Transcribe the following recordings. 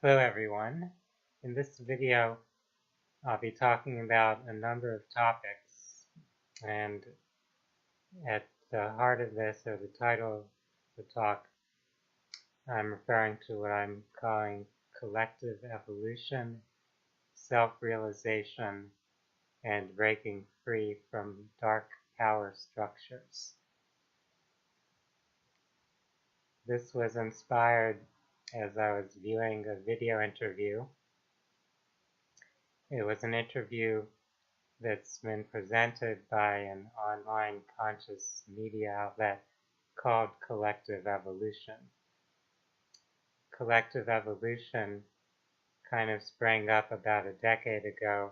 Hello everyone. In this video, I'll be talking about a number of topics, and at the heart of this, or the title of the talk, I'm referring to what I'm calling collective evolution, self-realization, and breaking free from dark power structures. This was inspired as I was viewing a video interview. It was an interview that's been presented by an online conscious media outlet called Collective Evolution. Collective Evolution kind of sprang up about a decade ago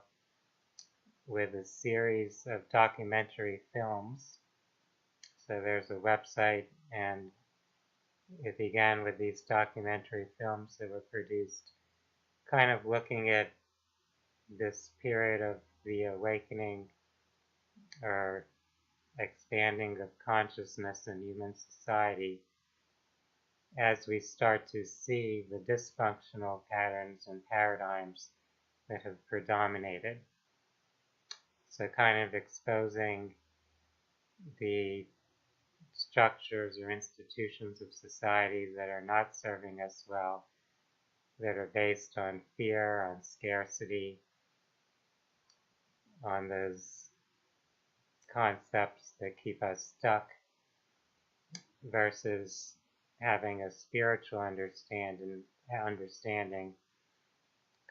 with a series of documentary films. So there's a website, and it began with these documentary films that were produced, kind of looking at this period of the awakening or expanding of consciousness in human society as we start to see the dysfunctional patterns and paradigms that have predominated. So kind of exposing the structures or institutions of society that are not serving us well, that are based on fear, on scarcity, on those concepts that keep us stuck, versus having a spiritual understanding,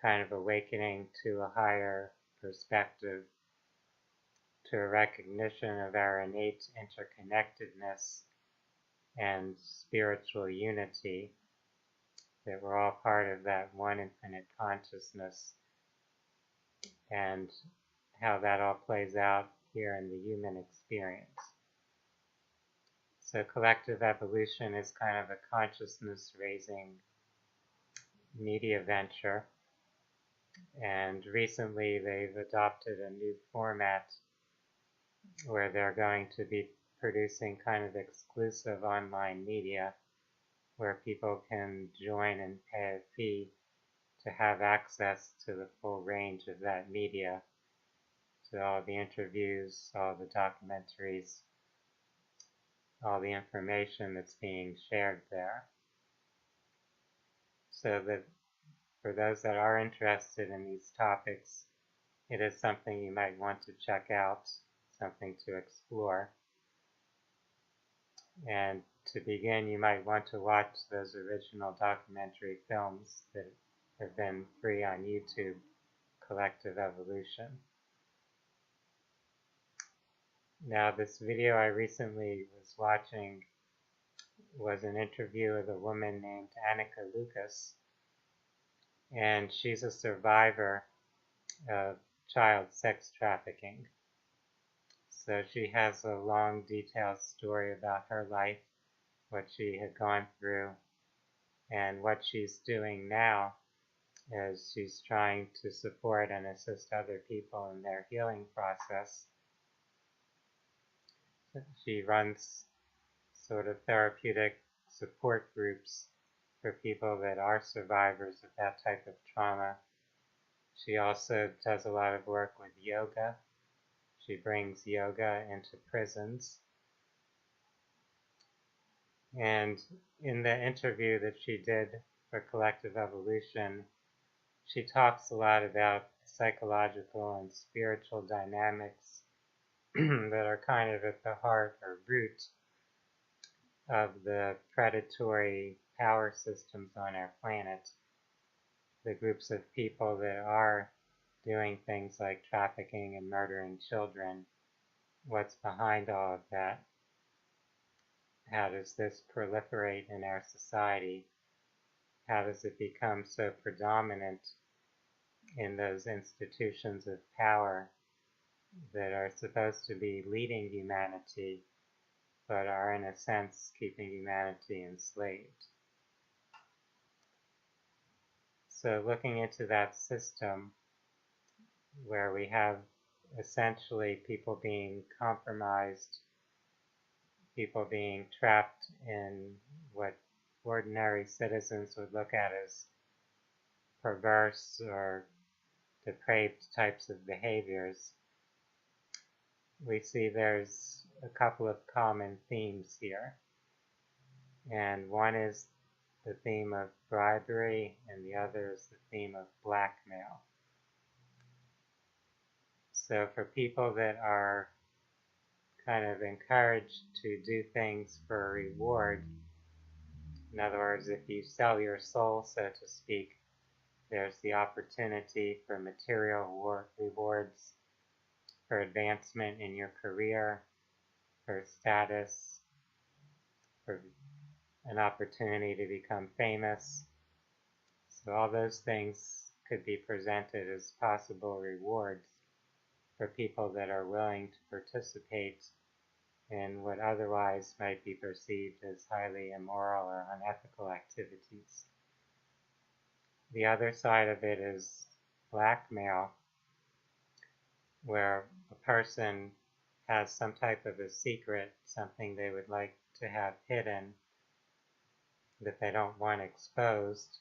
kind of awakening to a higher perspective, to a recognition of our innate interconnectedness and spiritual unity, that we're all part of that one infinite consciousness, and how that all plays out here in the human experience. So collective evolution is kind of a consciousness raising media venture, and recently they've adopted a new format where they're going to be producing kind of exclusive online media where people can join and pay a fee to have access to the full range of that media, to all the interviews, all the documentaries, all the information that's being shared there. So that for those that are interested in these topics, it is something you might want to check out, something to explore. And to begin, you might want to watch those original documentary films that have been free on YouTube, Collective Evolution. Now, this video I recently was watching was an interview with a woman named Annika Lucas, and she's a survivor of child sex trafficking. So she has a long, detailed story about her life, what she had gone through, and what she's doing now is she's trying to support and assist other people in their healing process. She runs sort of therapeutic support groups for people that are survivors of that type of trauma. She also does a lot of work with yoga. She brings yoga into prisons. And in the interview that she did for Collective Evolution, she talks a lot about psychological and spiritual dynamics that are kind of at the heart or root of the predatory power systems on our planet. The groups of people that are doing things like trafficking and murdering children, what's behind all of that? How does this proliferate in our society? How does it become so predominant in those institutions of power that are supposed to be leading humanity, but are in a sense keeping humanity enslaved? So looking into that system where we have essentially people being compromised, people being trapped in what ordinary citizens would look at as perverse or depraved types of behaviors, we see there's a couple of common themes here. And one is the theme of bribery, and the other is the theme of blackmail. So for people that are kind of encouraged to do things for a reward, in other words, if you sell your soul, so to speak, there's the opportunity for material rewards, for advancement in your career, for status, for an opportunity to become famous. So all those things could be presented as possible rewards for people that are willing to participate in what otherwise might be perceived as highly immoral or unethical activities. The other side of it is blackmail, where a person has some type of a secret, something they would like to have hidden that they don't want exposed,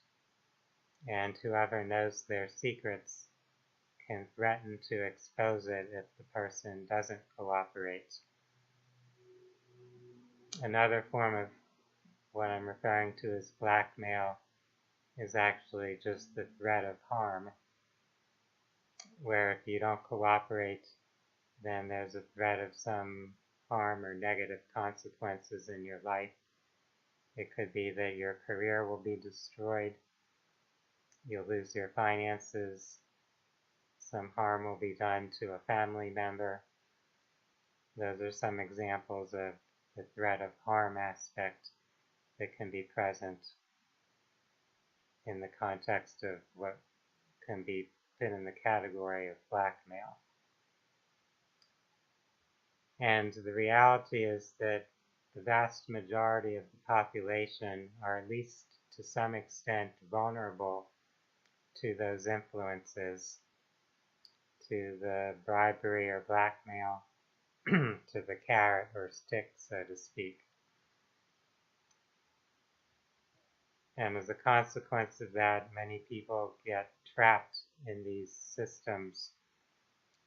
and whoever knows their secrets can threaten to expose it if the person doesn't cooperate. Another form of what I'm referring to as blackmail is actually just the threat of harm, where if you don't cooperate, then there's a threat of some harm or negative consequences in your life. It could be that your career will be destroyed, you'll lose your finances, some harm will be done to a family member. Those are some examples of the threat of harm aspect that can be present in the context of what can be put in the category of blackmail. And the reality is that the vast majority of the population are at least to some extent vulnerable to those influences, to the bribery or blackmail, to the carrot or stick, so to speak. And as a consequence of that, many people get trapped in these systems,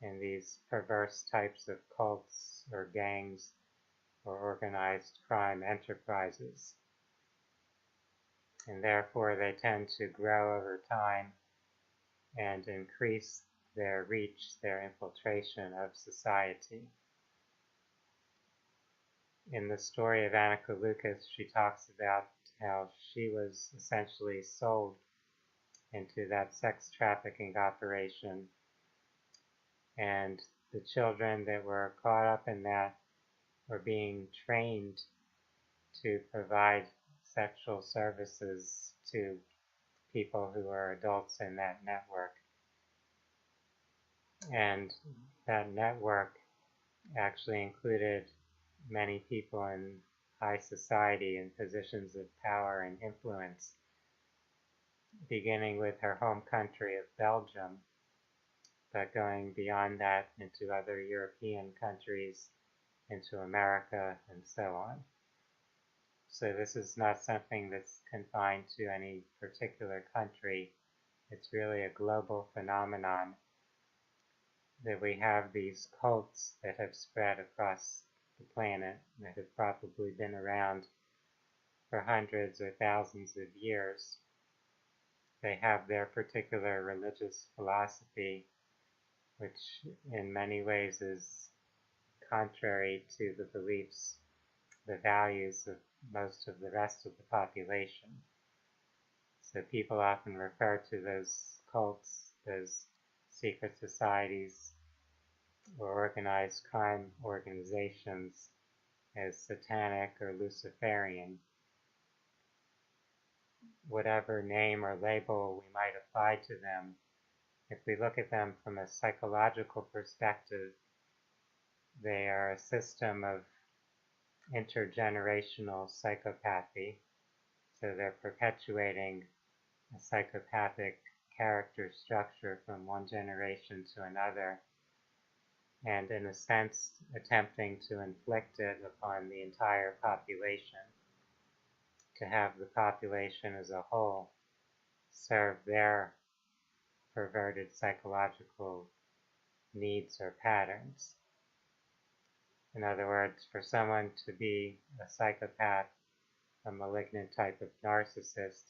in these perverse types of cults or gangs or organized crime enterprises. And therefore they tend to grow over time and increase their reach, their infiltration of society. In the story of Anneke Lucas, she talks about how she was essentially sold into that sex trafficking operation, and the children that were caught up in that were being trained to provide sexual services to people who are adults in that network. And that network actually included many people in high society in positions of power and influence, beginning with her home country of Belgium, but going beyond that into other European countries, into America, and so on. So this is not something that's confined to any particular country. It's really a global phenomenon that we have these cults that have spread across the planet that have probably been around for hundreds or thousands of years. They have their particular religious philosophy, which in many ways is contrary to the beliefs, the values of most of the rest of the population. So people often refer to those cults, those secret societies, or organized crime organizations as satanic or Luciferian. Whatever name or label we might apply to them, if we look at them from a psychological perspective, they are a system of intergenerational psychopathy. So they're perpetuating a psychopathic character structure from one generation to another, and in a sense attempting to inflict it upon the entire population, to have the population as a whole serve their perverted psychological needs or patterns. In other words, for someone to be a psychopath, a malignant type of narcissist,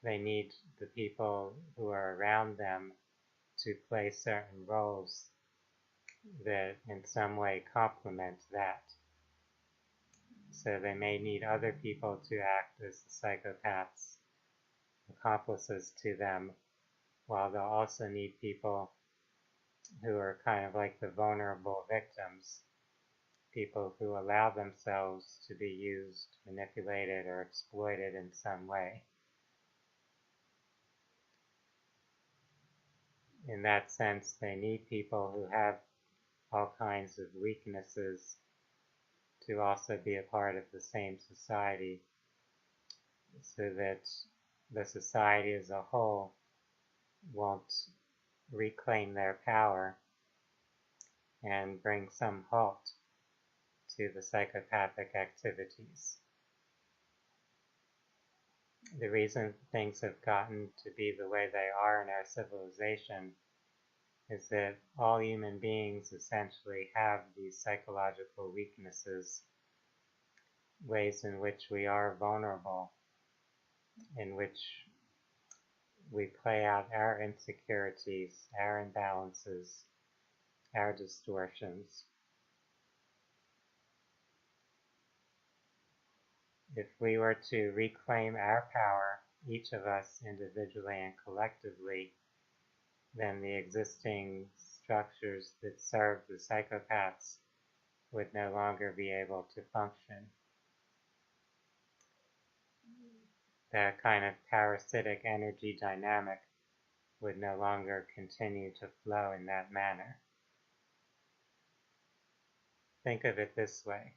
they need the people who are around them to play certain roles that in some way complement that. So they may need other people to act as the psychopath's accomplices to them, while they'll also need people who are kind of like the vulnerable victims, people who allow themselves to be used, manipulated, or exploited in some way. In that sense, they need people who have all kinds of weaknesses to also be a part of the same society, so that the society as a whole won't reclaim their power and bring some halt to the psychopathic activities. The reason things have gotten to be the way they are in our civilization is that all human beings essentially have these psychological weaknesses, ways in which we are vulnerable, in which we play out our insecurities, our imbalances, our distortions. If we were to reclaim our power, each of us individually and collectively, then the existing structures that serve the psychopaths would no longer be able to function. That kind of parasitic energy dynamic would no longer continue to flow in that manner. Think of it this way.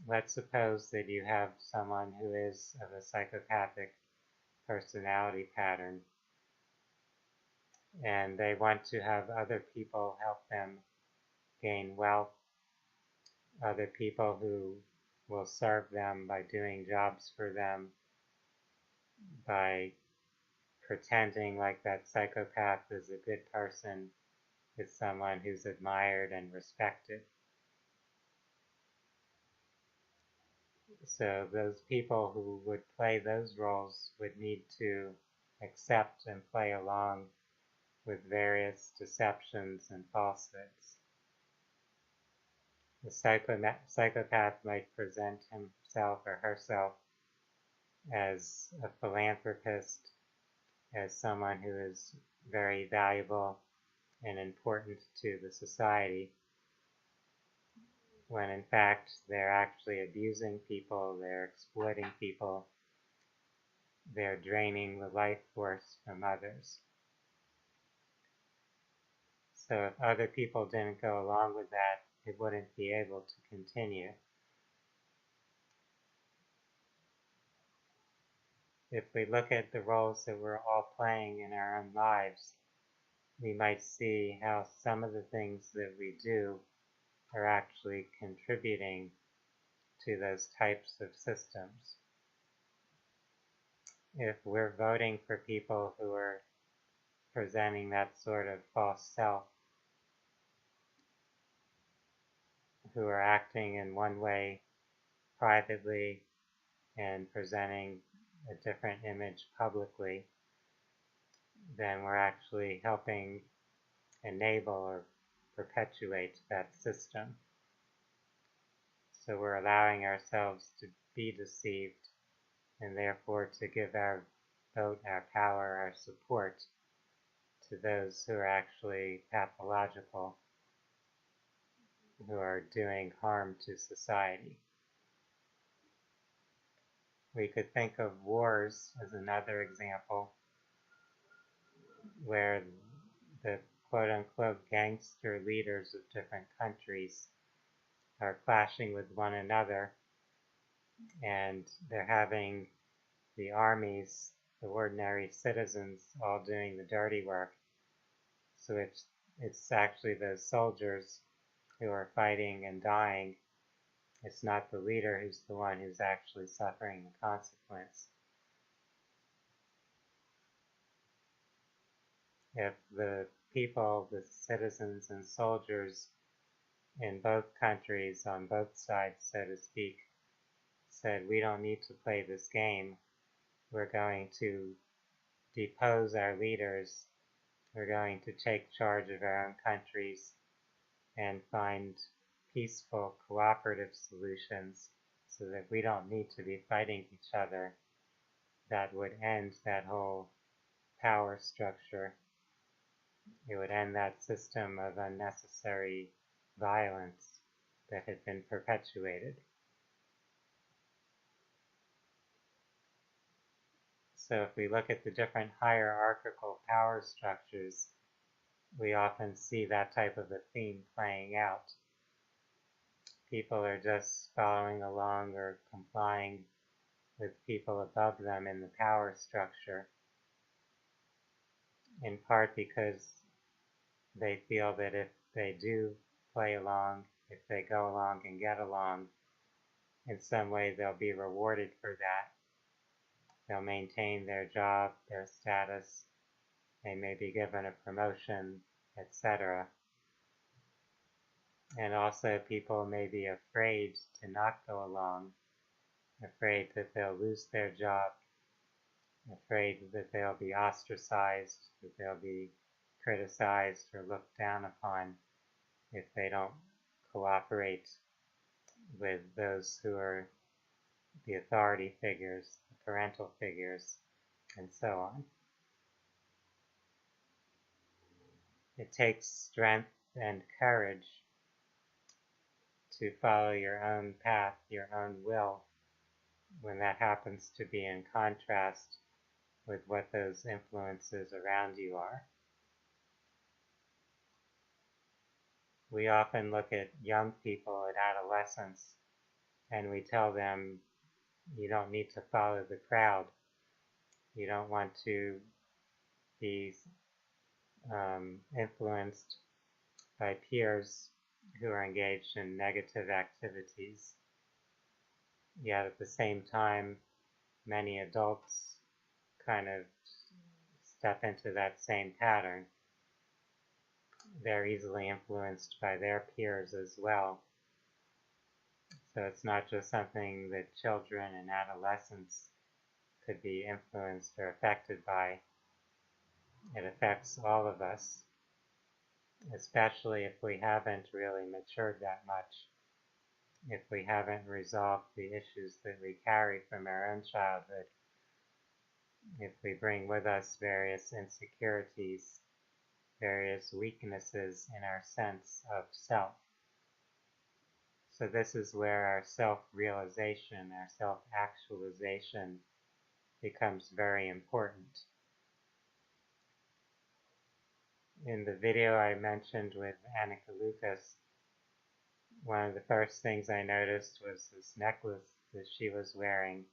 Let's suppose that you have someone who is of a psychopathic personality pattern, and they want to have other people help them gain wealth, other people who will serve them by doing jobs for them, by pretending like that psychopath is a good person, is someone who's admired and respected. So those people who would play those roles would need to accept and play along with various deceptions and falsehoods. The psychopath might present himself or herself as a philanthropist, as someone who is very valuable and important to the society, when in fact they're actually abusing people, they're exploiting people, they're draining the life force from others. So if other people didn't go along with that, it wouldn't be able to continue. If we look at the roles that we're all playing in our own lives, we might see how some of the things that we do are actually contributing to those types of systems. If we're voting for people who are presenting that sort of false self, who are acting in one way privately and presenting a different image publicly, then we're actually helping enable or perpetuate that system. So we're allowing ourselves to be deceived, and therefore to give our vote, our power, our support to those who are actually pathological, who are doing harm to society. We could think of wars as another example, where the quote-unquote gangster leaders of different countries are clashing with one another, and they're having the armies, the ordinary citizens, all doing the dirty work. So it's actually the soldiers who are fighting and dying. It's not the leader who's the one who's actually suffering the consequence. If the people, the citizens and soldiers in both countries, on both sides, so to speak, said, we don't need to play this game, we're going to depose our leaders, we're going to take charge of our own countries and find peaceful, cooperative solutions so that we don't need to be fighting each other, that would end that whole power structure. It would end that system of unnecessary violence that had been perpetuated. So if we look at the different hierarchical power structures, we often see that type of a theme playing out. People are just following along or complying with people above them in the power structure, in part because they feel that if they do play along, if they go along and get along, in some way they'll be rewarded for that. They'll maintain their job, their status, they may be given a promotion, etc. And also people may be afraid to not go along, afraid that they'll lose their job, afraid that they'll be ostracized, that they'll be criticized or looked down upon if they don't cooperate with those who are the authority figures, the parental figures, and so on. It takes strength and courage to follow your own path, your own will, when that happens to be in contrast with what those influences around you are. We often look at young people at adolescence and we tell them, you don't need to follow the crowd. You don't want to be influenced by peers who are engaged in negative activities. Yet at the same time, many adults kind of step into that same pattern. They're easily influenced by their peers as well. So it's not just something that children and adolescents could be influenced or affected by. It affects all of us, especially if we haven't really matured that much, if we haven't resolved the issues that we carry from our own childhood, if we bring with us various insecurities, various weaknesses in our sense of self. So this is where our self-realization, our self-actualization becomes very important. In the video I mentioned with Annika Lucas, one of the first things I noticed was this necklace that she was wearing,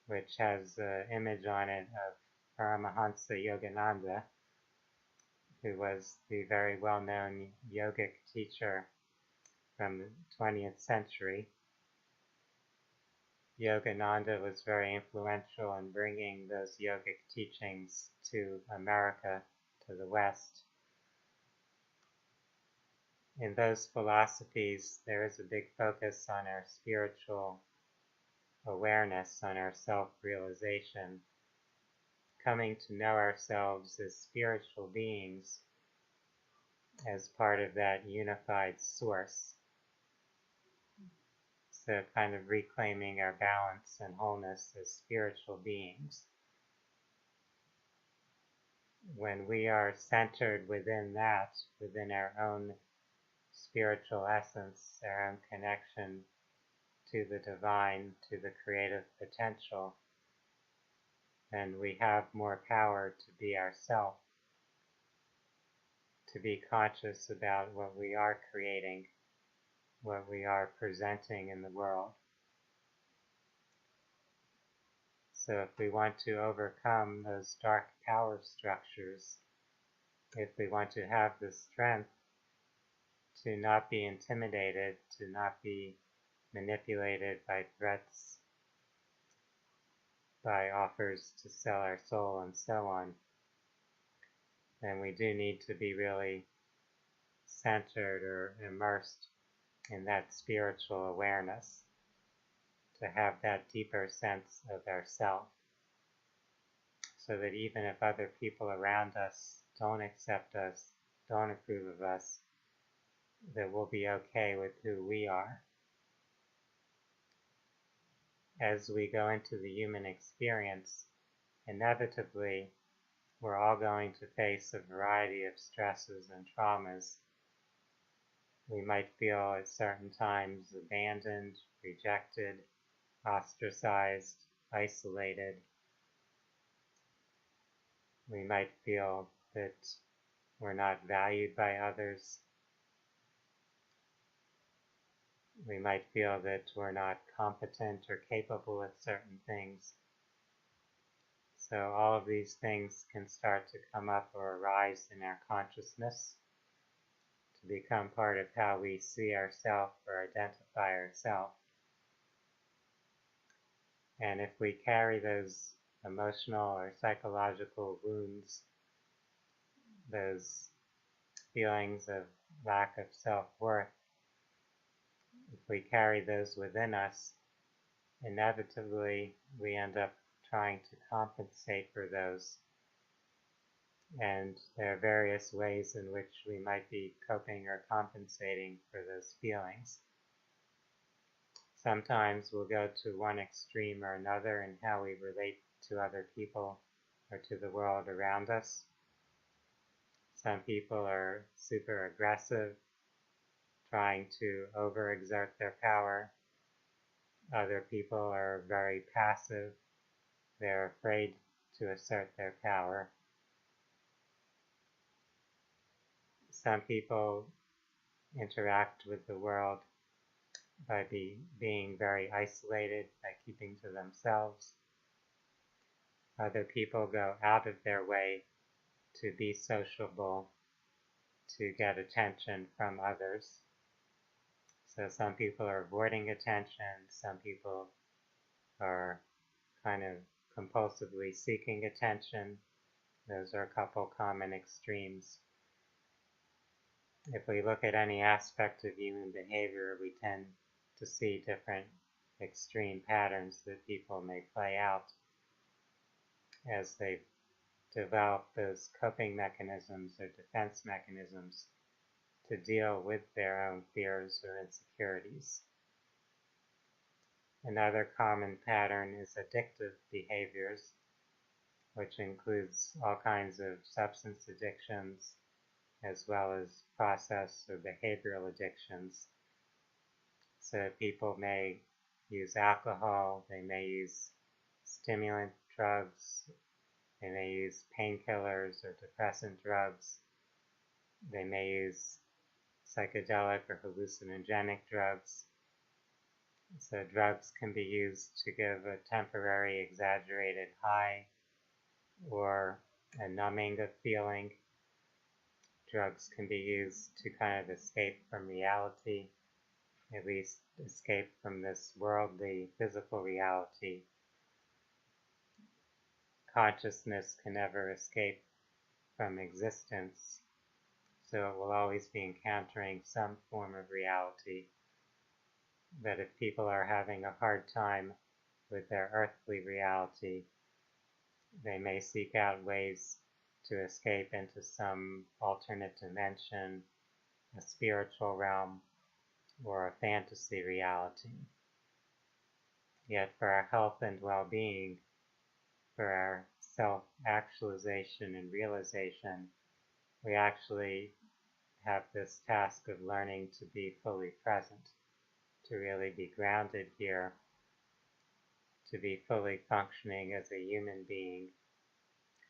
which has an image on it of Paramahansa Yogananda, who was the very well-known yogic teacher from the 20th century. Yogananda was very influential in bringing those yogic teachings to America, to the West. In those philosophies, there is a big focus on our spiritual awareness, on our self-realization, coming to know ourselves as spiritual beings, as part of that unified source. So kind of reclaiming our balance and wholeness as spiritual beings. When we are centered within that, within our own spiritual essence, our own connection to the divine, to the creative potential, then we have more power to be ourselves, to be conscious about what we are creating, what we are presenting in the world. So if we want to overcome those dark power structures, if we want to have the strength to not be intimidated, to not be manipulated by threats, by offers to sell our soul and so on, then we do need to be really centered or immersed in that spiritual awareness to have that deeper sense of ourself, so that even if other people around us don't accept us, don't approve of us, that we'll be okay with who we are. As we go into the human experience, inevitably, we're all going to face a variety of stresses and traumas. We might feel at certain times abandoned, rejected, ostracized, isolated. We might feel that we're not valued by others. We might feel that we're not competent or capable at certain things. So all of these things can start to come up or arise in our consciousness to become part of how we see ourselves or identify ourselves. And if we carry those emotional or psychological wounds, those feelings of lack of self-worth, if we carry those within us, inevitably we end up trying to compensate for those. And there are various ways in which we might be coping or compensating for those feelings. Sometimes we'll go to one extreme or another in how we relate to other people or to the world around us. Some people are super aggressive, trying to overexert their power. Other people are very passive. They're afraid to assert their power. Some people interact with the world by being very isolated, by keeping to themselves. Other people go out of their way to be sociable, to get attention from others. So some people are avoiding attention, some people are kind of compulsively seeking attention. Those are a couple common extremes. If we look at any aspect of human behavior, we tend to see different extreme patterns that people may play out as they develop those coping mechanisms or defense mechanisms to deal with their own fears or insecurities. Another common pattern is addictive behaviors, which includes all kinds of substance addictions as well as process or behavioral addictions. So people may use alcohol, they may use stimulant drugs, they may use painkillers or depressant drugs, they may use psychedelic or hallucinogenic drugs. So drugs can be used to give a temporary exaggerated high or a numbing of feeling. Drugs can be used to kind of escape from reality, at least escape from this worldly physical reality. Consciousness can never escape from existence, so it will always be encountering some form of reality. But if people are having a hard time with their earthly reality, they may seek out ways to escape into some alternate dimension, a spiritual realm, or a fantasy reality. Yet for our health and well-being, for our self-actualization and realization, we actually have this task of learning to be fully present, to really be grounded here, to be fully functioning as a human being,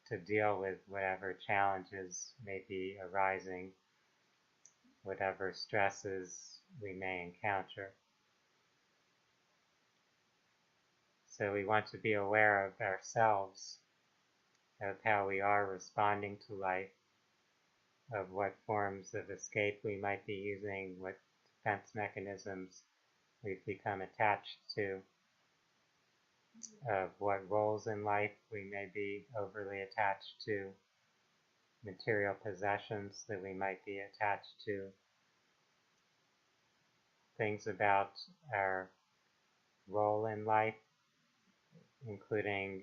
to deal with whatever challenges may be arising, whatever stresses we may encounter. So we want to be aware of ourselves, of how we are responding to life, of what forms of escape we might be using, what defense mechanisms we've become attached to, of what roles in life we may be overly attached to, material possessions that we might be attached to, things about our role in life, including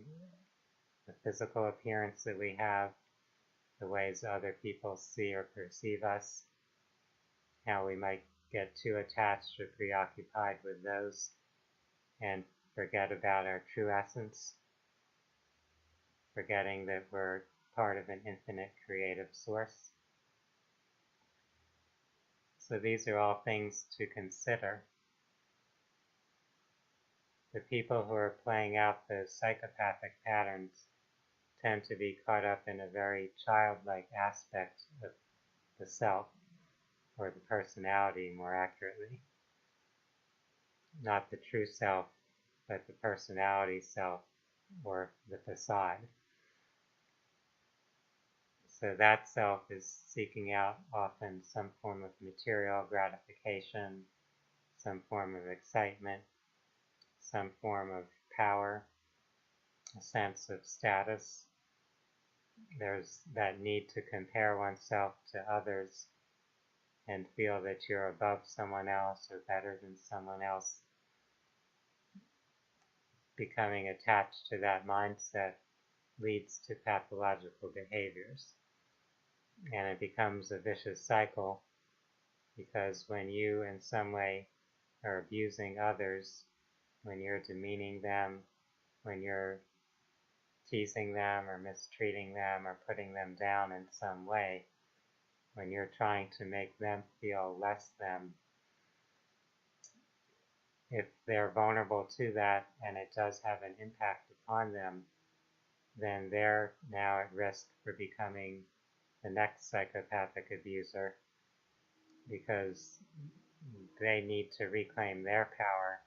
the physical appearance that we have, the ways other people see or perceive us, how we might get too attached or preoccupied with those and forget about our true essence, forgetting that we're part of an infinite creative source. So these are all things to consider. The people who are playing out those psychopathic patterns tend to be caught up in a very childlike aspect of the self, or the personality more accurately. Not the true self, but the personality self, or the facade. So that self is seeking out often some form of material gratification, some form of excitement, some form of power, a sense of status. There's that need to compare oneself to others and feel that you're above someone else or better than someone else. Becoming attached to that mindset leads to pathological behaviors. And it becomes a vicious cycle, because when you in some way are abusing others, when you're demeaning them, when you're teasing them or mistreating them or putting them down in some way, when you're trying to make them feel less than, if they're vulnerable to that and it does have an impact upon them, then they're now at risk for becoming the next psychopathic abuser, because they need to reclaim their power.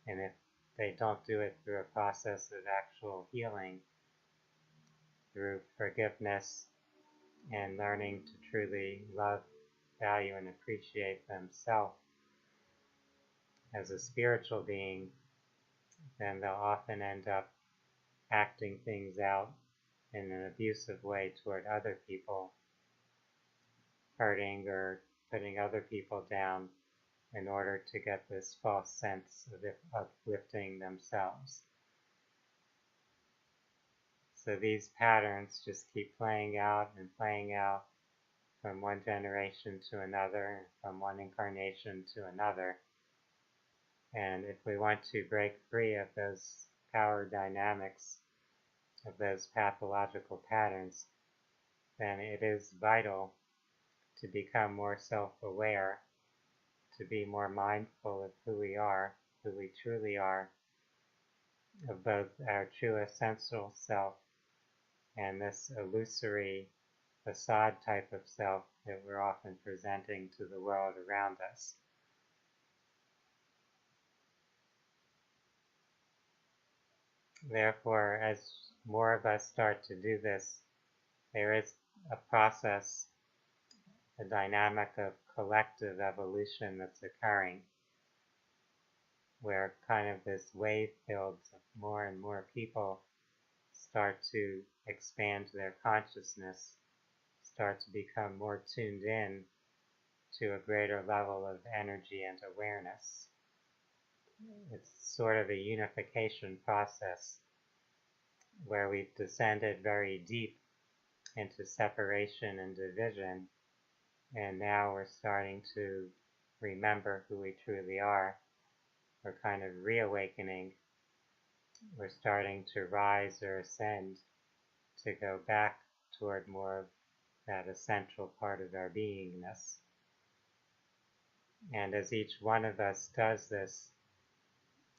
And if they don't do it through a process of actual healing, through forgiveness and learning to truly love, value, and appreciate themselves as a spiritual being, then they'll often end up acting things out in an abusive way toward other people, hurting or putting other people down in order to get this false sense of uplifting themselves. So these patterns just keep playing out and playing out from one generation to another, from one incarnation to another. And if we want to break free of those power dynamics, of those pathological patterns, then it is vital to become more self-aware, to be more mindful of who we truly are, of both our true essential self and this illusory facade type of self that we're often presenting to the world around us. Therefore, as more of us start to do this, there is a process, a dynamic of collective evolution that's occurring, where kind of this wave builds of more and more people start to expand their consciousness, start to become more tuned in to a greater level of energy and awareness. It's sort of a unification process where we've descended very deep into separation and division, and now we're starting to remember who we truly are. We're kind of reawakening. We're starting to rise or ascend, to go back toward more of that essential part of our beingness. And as each one of us does this,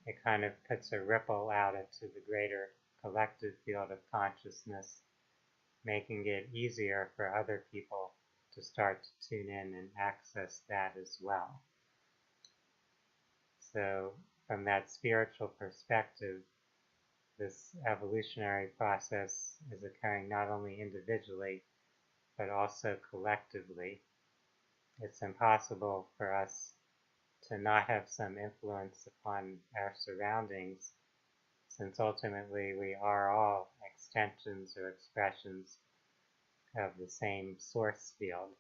it kind of puts a ripple out into the greater collective field of consciousness, making it easier for other people to start to tune in and access that as well. So from that spiritual perspective, this evolutionary process is occurring not only individually, but also collectively. It's impossible for us to not have some influence upon our surroundings, since ultimately we are all extensions or expressions of the same source field.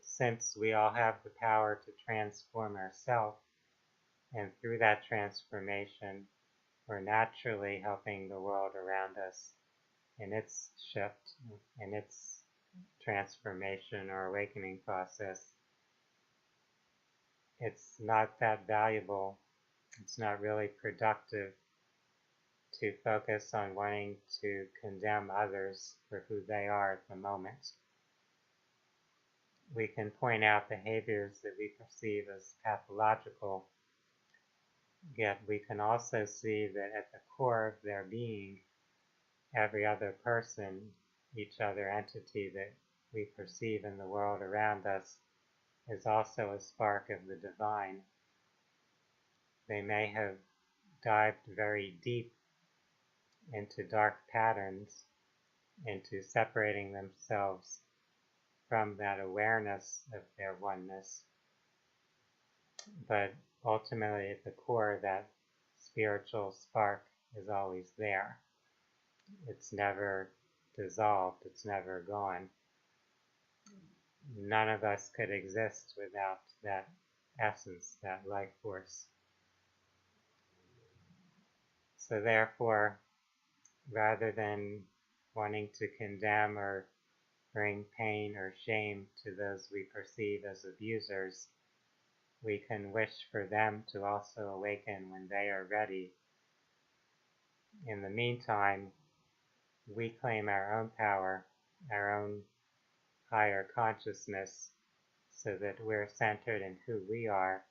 Since we all have the power to transform ourselves, and through that transformation, we're naturally helping the world around us in its shift, in its transformation or awakening process, it's not that valuable, it's not really productive to focus on wanting to condemn others for who they are at the moment. We can point out behaviors that we perceive as pathological, yet we can also see that at the core of their being, every other person, each other entity that we perceive in the world around us is also a spark of the divine. They may have dived very deep into dark patterns, into separating themselves from that awareness of their oneness, but ultimately at the core, that spiritual spark is always there. It's never dissolved, it's never gone. None of us could exist without that essence, that life force. So therefore, rather than wanting to condemn or bring pain or shame to those we perceive as abusers, we can wish for them to also awaken when they are ready. In the meantime, we claim our own power, our own higher consciousness, so that we're centered in who we are,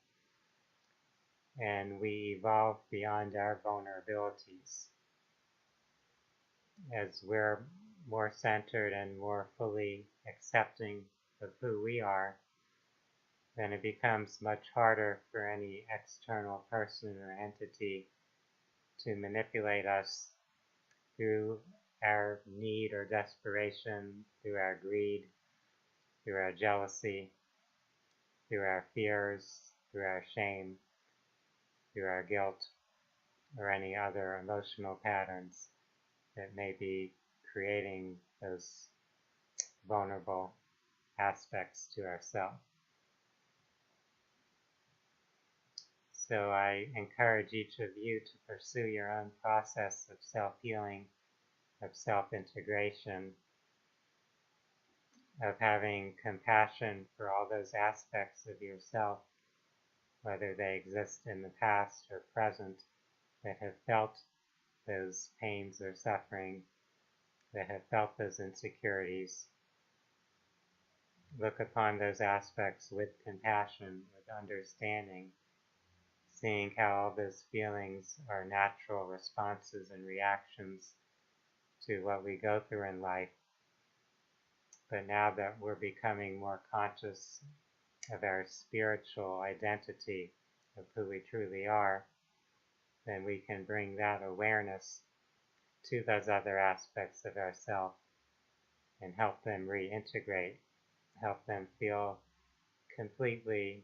and we evolve beyond our vulnerabilities. As we're more centered and more fully accepting of who we are, then it becomes much harder for any external person or entity to manipulate us through our need or desperation, through our greed, through our jealousy, through our fears, through our shame, through our guilt, or any other emotional patterns that may be creating those vulnerable aspects to ourselves. So I encourage each of you to pursue your own process of self-healing, of self-integration, of having compassion for all those aspects of yourself, whether they exist in the past or present, that have felt those pains or suffering, that have felt those insecurities. Look upon those aspects with compassion, with understanding, seeing how all those feelings are natural responses and reactions to what we go through in life. But now that we're becoming more conscious of our spiritual identity, of who we truly are, then we can bring that awareness to those other aspects of ourselves and help them reintegrate, help them feel completely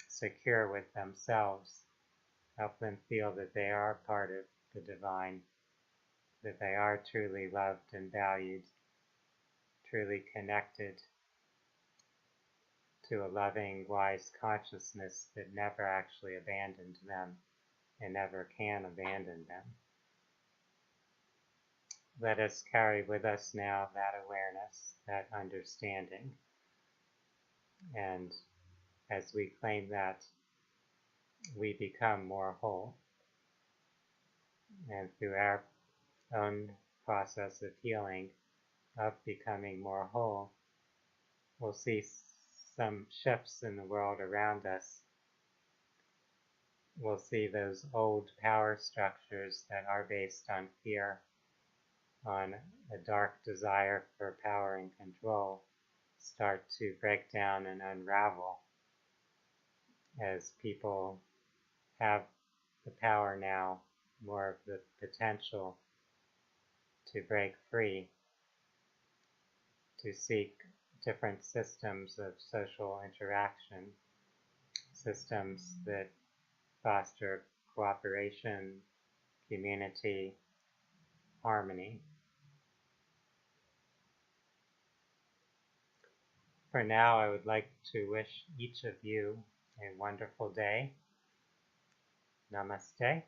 secure with themselves, help them feel that they are part of the divine, that they are truly loved and valued, truly connected to a loving, wise consciousness that never actually abandoned them and never can abandon them. Let us carry with us now that awareness, that understanding, and as we claim that, we become more whole. And through our own process of healing, of becoming more whole, we'll see some shifts in the world around us. We'll see those old power structures that are based on fear, on a dark desire for power and control, start to break down and unravel as people have the power now, more of the potential to break free, to seek different systems of social interaction, systems that foster cooperation, community, harmony. For now, I would like to wish each of you a wonderful day. Namaste.